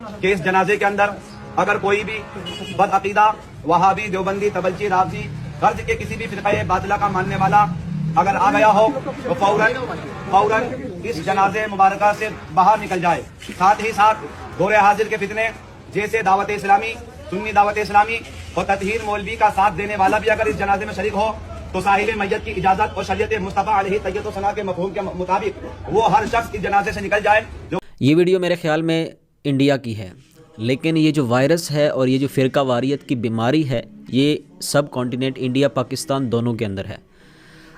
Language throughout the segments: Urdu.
کہ اس جنازے کے اندر اگر کوئی بھی بدعقیدہ وہابی دیوبندی تبلچی رافضی غرض کے کسی بھی فرقہ باطلہ کا ماننے والا اگر آ گیا ہو تو فوراً اس جنازے مبارکہ سے باہر نکل جائے. ساتھ ہی ساتھ دور حاضر کے فتنے جیسے دعوت اسلامی، سنی دعوت اسلامی اور تطہیر مولوی کا ساتھ دینے والا بھی اگر اس جنازے میں شریک ہو تو صاحب میت کی اجازت اور شریعت مصطفیٰ علیہ طیب و ثنا کے مفہوم کے مطابق وہ ہر شخص اس جنازے سے نکل جائے. یہ ویڈیو میرے خیال میں انڈیا کی ہے، لیکن یہ جو وائرس ہے اور یہ جو فرقہ واریت کی بیماری ہے یہ سب کانٹیننٹ انڈیا پاکستان دونوں کے اندر ہے.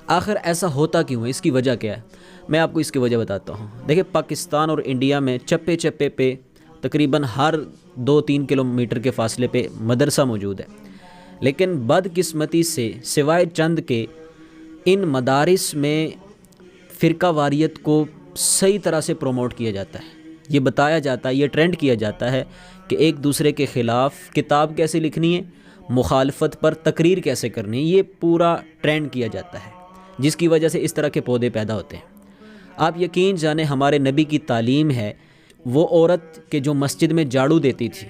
آخر ایسا ہوتا کیوں ہے؟ اس کی وجہ کیا ہے؟ میں آپ کو اس کی وجہ بتاتا ہوں. دیکھیں، پاکستان اور انڈیا میں چپے چپے پہ تقریباً ہر 2-3 کلومیٹر کے فاصلے پہ مدرسہ موجود ہے، لیکن بدقسمتی سے سوائے چند کے ان مدارس میں فرقہ واریت کو صحیح طرح سے پروموٹ کیا جاتا ہے. یہ بتایا جاتا ہے، یہ ٹرینڈ کیا جاتا ہے کہ ایک دوسرے کے خلاف کتاب کیسے لکھنی ہے، مخالفت پر تقریر کیسے کرنی ہے، یہ پورا ٹرینڈ کیا جاتا ہے، جس کی وجہ سے اس طرح کے پودے پیدا ہوتے ہیں. آپ یقین جانیں، ہمارے نبی کی تعلیم ہے وہ عورت کہ جو مسجد میں جھاڑو دیتی تھی،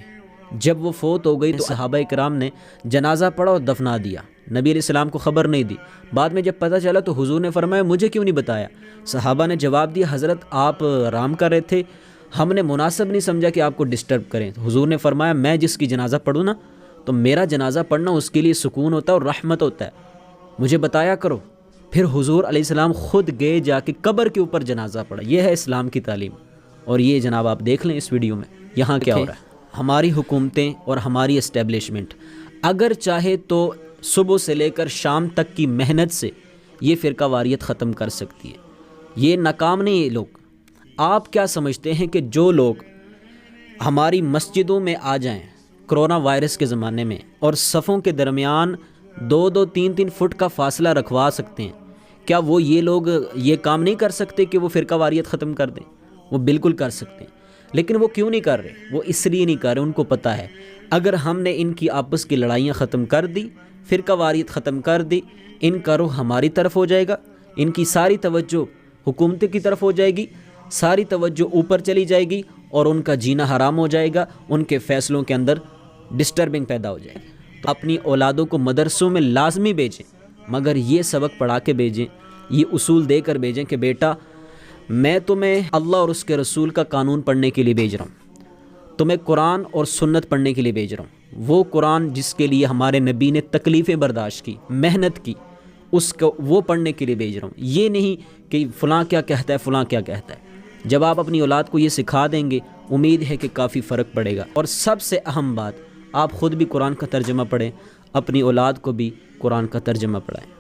جب وہ فوت ہو گئی تو صحابہ کرام نے جنازہ پڑھا اور دفنا دیا. نبی علیہ السلام کو خبر نہیں دی. بعد میں جب پتہ چلا تو حضور نے فرمایا مجھے کیوں نہیں بتایا؟ صحابہ نے جواب دیا حضرت آپ آرام کر رہے تھے، ہم نے مناسب نہیں سمجھا کہ آپ کو ڈسٹرب کریں. حضور نے فرمایا میں جس کی جنازہ پڑھوں نا تو میرا جنازہ پڑھنا اس کے لیے سکون ہوتا ہے اور رحمت ہوتا ہے، مجھے بتایا کرو. پھر حضور علیہ السلام خود گئے، جا کے قبر کے اوپر جنازہ پڑھا. یہ ہے اسلام کی تعلیم. اور یہ جناب آپ دیکھ لیں اس ویڈیو میں یہاں کیا ہو رہا ہے. ہماری حکومتیں اور ہماری اسٹیبلشمنٹ اگر چاہے تو صبح سے لے کر شام تک کی محنت سے یہ فرقہ واریت ختم کر سکتی ہے. یہ ناکام نہیں. یہ لوگ، آپ کیا سمجھتے ہیں کہ جو لوگ ہماری مسجدوں میں آ جائیں کرونا وائرس کے زمانے میں اور صفوں کے درمیان 2-3 فٹ کا فاصلہ رکھوا سکتے ہیں، کیا وہ یہ لوگ یہ کام نہیں کر سکتے کہ وہ فرقہ واریت ختم کر دیں؟ وہ بالکل کر سکتے ہیں، لیکن وہ کیوں نہیں کر رہے؟ وہ اس لیے نہیں کر رہے، ان کو پتہ ہے اگر ہم نے ان کی آپس کی لڑائیاں ختم کر دی، فرقہ واریت ختم کر دی، ان کا رخ ہماری طرف ہو جائے گا، ان کی ساری توجہ حکومت کی طرف ہو جائے گی، ساری توجہ اوپر چلی جائے گی اور ان کا جینا حرام ہو جائے گا، ان کے فیصلوں کے اندر ڈسٹربنگ پیدا ہو جائے گی. تو اپنی اولادوں کو مدرسوں میں لازمی بھیجیں، مگر یہ سبق پڑھا کے بھیجیں، یہ اصول دے کر بھیجیں کہ بیٹا میں تمہیں اللہ اور اس کے رسول کا قانون پڑھنے کے لیے بھیج رہا ہوں، تمہیں قرآن اور سنت پڑھنے کے لیے بھیج رہا ہوں. وہ قرآن جس کے لیے ہمارے نبی نے تکلیفیں برداشت کی، محنت کی، اس کو وہ پڑھنے کے لیے بھیج رہا ہوں. یہ نہیں کہ فلاں کیا کہتا ہے، فلاں کیا کہتا ہے. جب آپ اپنی اولاد کو یہ سکھا دیں گے امید ہے کہ کافی فرق پڑے گا. اور سب سے اہم بات، آپ خود بھی قرآن کا ترجمہ پڑھیں، اپنی اولاد کو بھی قرآن کا ترجمہ پڑھائیں.